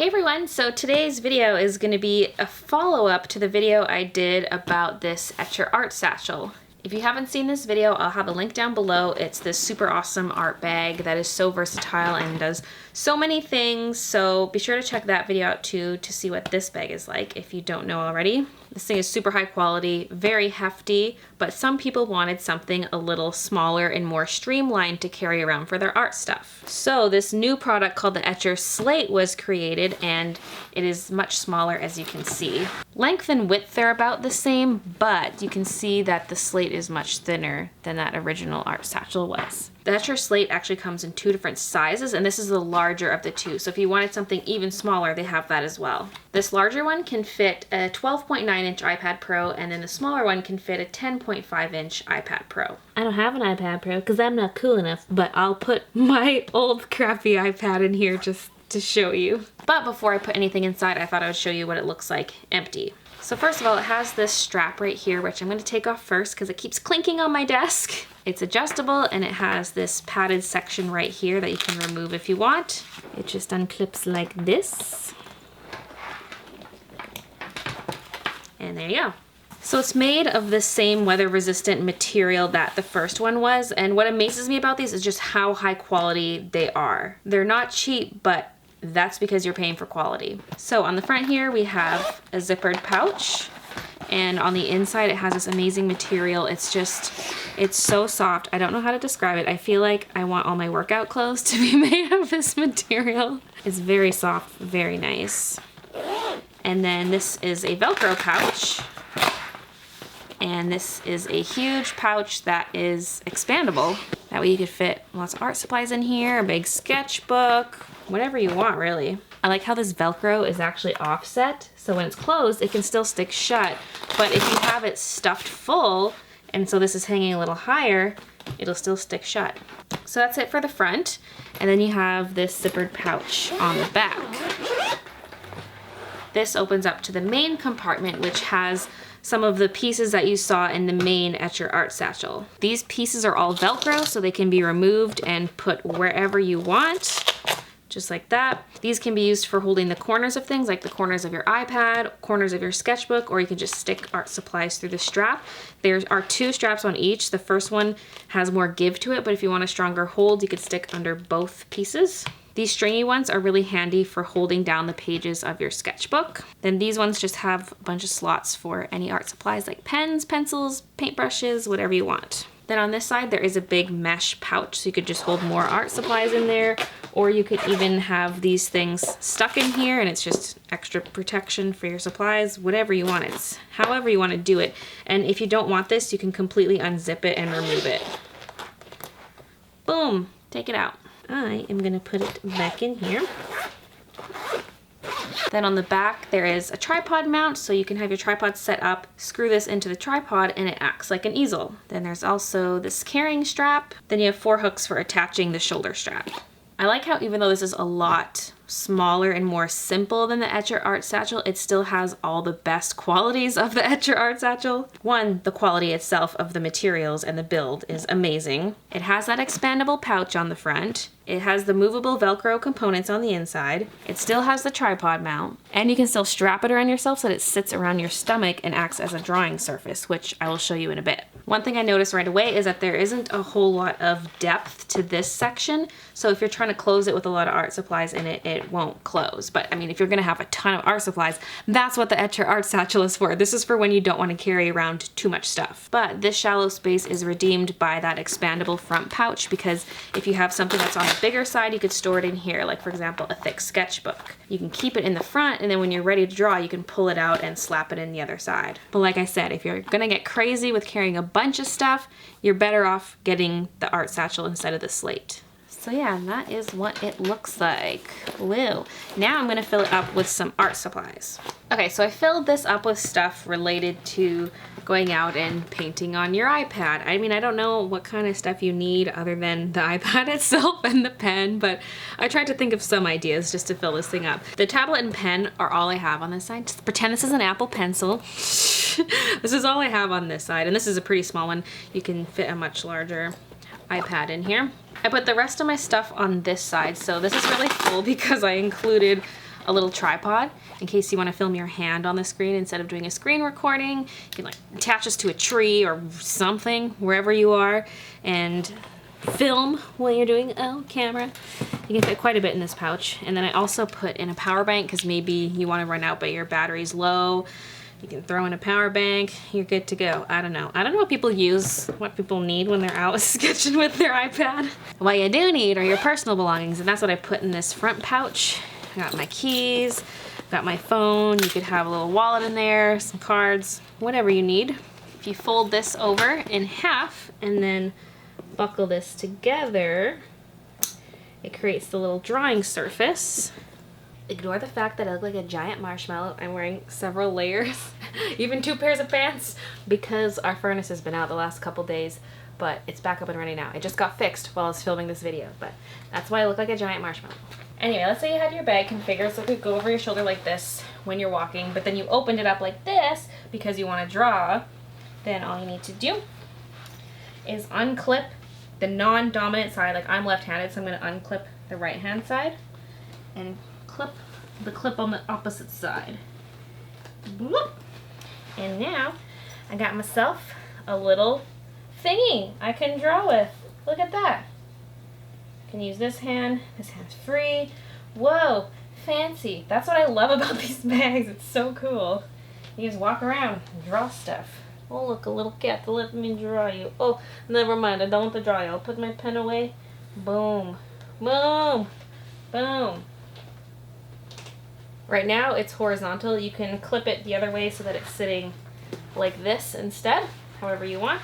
Hey everyone, so today's video is going to be a follow-up to the video I did about this Etchr art satchel. If you haven't seen this video, I'll have a link down below. It's this super awesome art bag that is so versatile and does so many things, so be sure to check that video out too to see what this bag is like if you don't know already. This thing is super high quality, very hefty, but some people wanted something a little smaller and more streamlined to carry around for their art stuff. So this new product called the Etchr Slate was created, and it is much smaller, as you can see. Length and width are about the same, but you can see that the Slate is much thinner than that original art satchel was. The Etchr Slate actually comes in two different sizes, and this is the larger of the two. So if you wanted something even smaller, they have that as well. This larger one can fit a 12.9-inch iPad Pro, and then the smaller one can fit a 10.5-inch iPad Pro. I don't have an iPad Pro because I'm not cool enough, but I'll put my old crappy iPad in here just to show you. But before I put anything inside, I thought I would show you what it looks like empty. So first of all, it has this strap right here, which I'm going to take off first because it keeps clinking on my desk. It's adjustable, and it has this padded section right here that you can remove if you want. It just unclips like this. And there you go. So it's made of the same weather-resistant material that the first one was, and what amazes me about these is just how high quality they are. They're not cheap, but that's because you're paying for quality. So on the front here, we have a zippered pouch. And on the inside, it has this amazing material. It's so soft. I don't know how to describe it. I feel like I want all my workout clothes to be made of this material. It's very soft, very nice. And then this is a Velcro pouch. And this is a huge pouch that is expandable. That way you could fit lots of art supplies in here, a big sketchbook, whatever you want, really. I like how this Velcro is actually offset, so when it's closed, it can still stick shut. But if you have it stuffed full, and so this is hanging a little higher, it'll still stick shut. So that's it for the front. And then you have this zippered pouch on the back. This opens up to the main compartment, which has some of the pieces that you saw in the main Etchr art satchel. These pieces are all Velcro, so they can be removed and put wherever you want. Just like that. These can be used for holding the corners of things, like the corners of your iPad, corners of your sketchbook, or you can just stick art supplies through the strap. There are two straps on each. The first one has more give to it, but if you want a stronger hold, you could stick under both pieces. These stringy ones are really handy for holding down the pages of your sketchbook. Then these ones just have a bunch of slots for any art supplies like pens, pencils, paintbrushes, whatever you want. Then on this side, there is a big mesh pouch, so you could just hold more art supplies in there, or you could even have these things stuck in here, and it's just extra protection for your supplies, whatever you want. It's however you want to do it. And if you don't want this, you can completely unzip it and remove it. Boom, take it out. I am gonna put it back in here. Then on the back, there is a tripod mount, so you can have your tripod set up, screw this into the tripod, and it acts like an easel. Then there's also this carrying strap. Then you have 4 hooks for attaching the shoulder strap. I like how even though this is a lot smaller and more simple than the Etchr art satchel, it still has all the best qualities of the Etchr art satchel. One, the quality itself of the materials and the build is amazing. It has that expandable pouch on the front. It has the movable Velcro components on the inside. It still has the tripod mount, and you can still strap it around yourself so that it sits around your stomach and acts as a drawing surface, which I will show you in a bit. One thing I noticed right away is that there isn't a whole lot of depth to this section, so if you're trying to close it with a lot of art supplies in it, it won't close. But I mean, if you're gonna have a ton of art supplies, that's what the Etchr art satchel is for. This is for when you don't want to carry around too much stuff. But this shallow space is redeemed by that expandable front pouch, because if you have something that's on the bigger side, you could store it in here, like for example a thick sketchbook. You can keep it in the front, and then when you're ready to draw, you can pull it out and slap it in the other side. But like I said, if you're gonna get crazy with carrying a bunch of stuff, you're better off getting the art satchel instead of the Slate. So yeah, that is what it looks like. Woo. Now I'm gonna fill it up with some art supplies. Okay, so I filled this up with stuff related to going out and painting on your iPad. I mean, I don't know what kind of stuff you need other than the iPad itself and the pen, but I tried to think of some ideas just to fill this thing up. The tablet and pen are all I have on this side. Just pretend this is an Apple Pencil. This is all I have on this side, and this is a pretty small one. You can fit a much larger iPad in here. I put the rest of my stuff on this side, so this is really cool because I included a little tripod in case you want to film your hand on the screen instead of doing a screen recording. You can like attach this to a tree or something wherever you are and film while you're doing camera. You can fit quite a bit in this pouch. And then I also put in a power bank because maybe you want to run out but your battery's low. You can throw in a power bank, you're good to go. I don't know what people use, what people need when they're out sketching with their iPad. What you do need are your personal belongings, and that's what I put in this front pouch. I got my keys, got my phone, you could have a little wallet in there, some cards, whatever you need. If you fold this over in half and then buckle this together, it creates the little drawing surface. Ignore the fact that I look like a giant marshmallow. I'm wearing several layers, even 2 pairs of pants, because our furnace has been out the last couple days, but it's back up and running now. It just got fixed while I was filming this video, but that's why I look like a giant marshmallow. Anyway, let's say you had your bag configured so it could go over your shoulder like this when you're walking, but then you opened it up like this because you want to draw. Then all you need to do is unclip the non-dominant side. Like I'm left-handed, so I'm going to unclip the right-hand side and clip the clip on the opposite side. Whoop. And now I got myself a little thingy I can draw with. Look at that. I can use this hand's free. Whoa, fancy. That's what I love about these bags. It's so cool. You just walk around and draw stuff. Oh look, a little cat to let me draw you. Oh, never mind, I don't want to draw you. I'll put my pen away. Boom, boom, boom. Right now it's horizontal. You can clip it the other way so that it's sitting like this instead, however you want.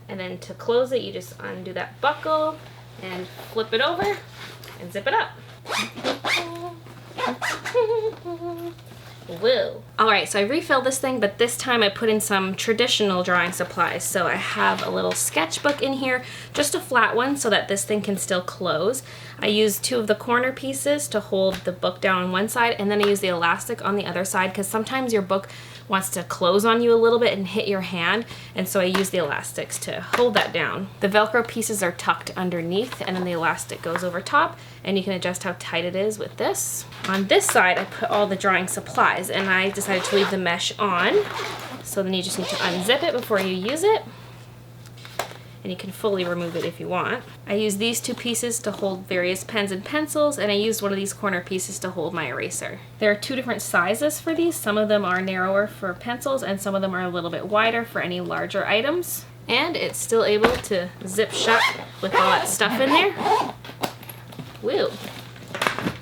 And then to close it, you just undo that buckle and flip it over and zip it up. Whoa. Alright, so I refilled this thing, but this time I put in some traditional drawing supplies. So I have a little sketchbook in here, just a flat one so that this thing can still close. I used 2 of the corner pieces to hold the book down on one side, and then I use the elastic on the other side because sometimes your book wants to close on you a little bit and hit your hand, and so I use the elastics to hold that down. The Velcro pieces are tucked underneath, and then the elastic goes over top, and you can adjust how tight it is with this. On this side, I put all the drawing supplies, and I decided to leave the mesh on, so then you just need to unzip it before you use it. And you can fully remove it if you want. I used these 2 pieces to hold various pens and pencils, and I used one of these corner pieces to hold my eraser. There are 2 different sizes for these. Some of them are narrower for pencils, and some of them are a little bit wider for any larger items. And it's still able to zip shut with all that stuff in there. Woo!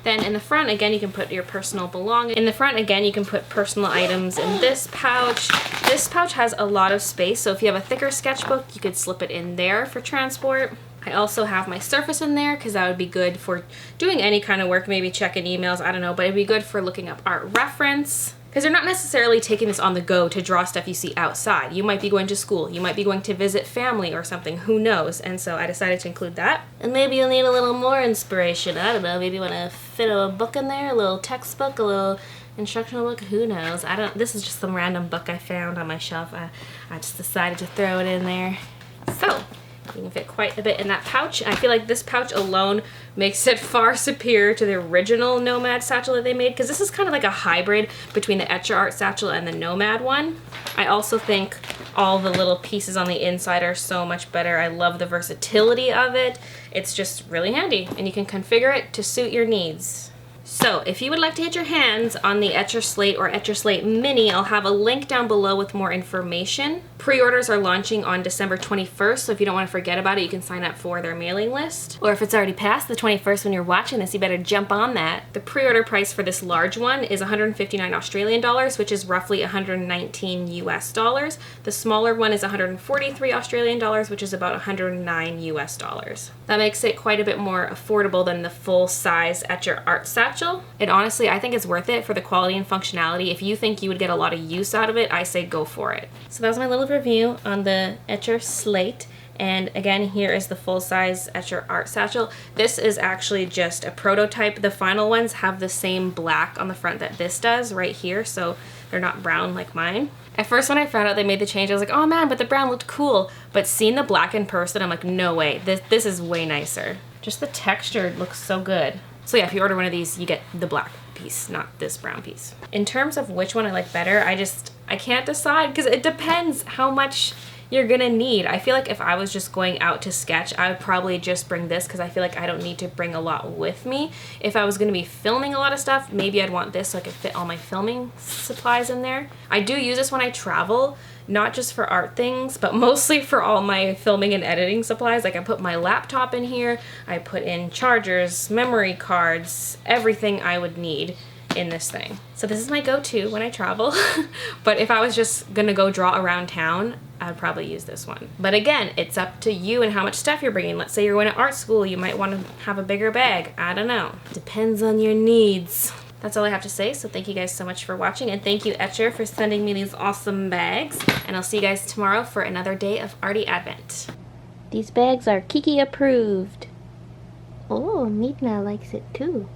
Then in the front, again, you can put your personal belongings. In the front, again, you can put personal items in this pouch. This pouch has a lot of space, so if you have a thicker sketchbook, you could slip it in there for transport. I also have my Surface in there because that would be good for doing any kind of work, maybe checking emails, I don't know, but it'd be good for looking up art reference. Because you're not necessarily taking this on the go to draw stuff you see outside. You might be going to school, you might be going to visit family or something, who knows? And so I decided to include that. And maybe you'll need a little more inspiration, I don't know, maybe you want to fit a book in there, a little textbook, a little instructional book, who knows? This is just some random book I found on my shelf. I just decided to throw it in there. So, you can fit quite a bit in that pouch. I feel like this pouch alone makes it far superior to the original Nomad satchel that they made, because this is kind of like a hybrid between the Etchr Art satchel and the Nomad one. I also think all the little pieces on the inside are so much better. I love the versatility of it. It's just really handy, and you can configure it to suit your needs. So if you would like to get your hands on the Etchr Slate or Etchr Slate Mini, I'll have a link down below with more information. Pre-orders are launching on December 21st, so if you don't want to forget about it, you can sign up for their mailing list. Or if it's already past the 21st when you're watching this, you better jump on that. The pre-order price for this large one is 159 Australian dollars, which is roughly 119 US dollars. The smaller one is 143 Australian dollars, which is about 109 US dollars. That makes it quite a bit more affordable than the full-size Etchr Art satchel. And honestly, I think it's worth it for the quality and functionality. If you think you would get a lot of use out of it, I say go for it. So that was my little review on the Etchr Slate. And again, here is the full-size Etchr Art satchel. This is actually just a prototype. The final ones have the same black on the front that this does right here, so they're not brown like mine. At first when I found out they made the change, I was like, oh man, but the brown looked cool. But seeing the black in person, I'm like, no way, this is way nicer. Just the texture looks so good. So yeah, if you order one of these, you get the black piece, not this brown piece. In terms of which one I like better, I can't decide because it depends how much you're gonna need. I feel like if I was just going out to sketch, I would probably just bring this because I feel like I don't need to bring a lot with me. If I was gonna be filming a lot of stuff, maybe I'd want this so I could fit all my filming supplies in there. I do use this when I travel, not just for art things, but mostly for all my filming and editing supplies. Like I put my laptop in here, I put in chargers, memory cards, everything I would need in this thing. So this is my go-to when I travel. But if I was just gonna go draw around town, I'd probably use this one. But again, it's up to you and how much stuff you're bringing. Let's say you're going to art school, you might want to have a bigger bag. I don't know. Depends on your needs. That's all I have to say, so thank you guys so much for watching, and thank you, Etchr, for sending me these awesome bags. And I'll see you guys tomorrow for another day of Arty Advent. These bags are Kiki approved. Oh, Midna likes it too.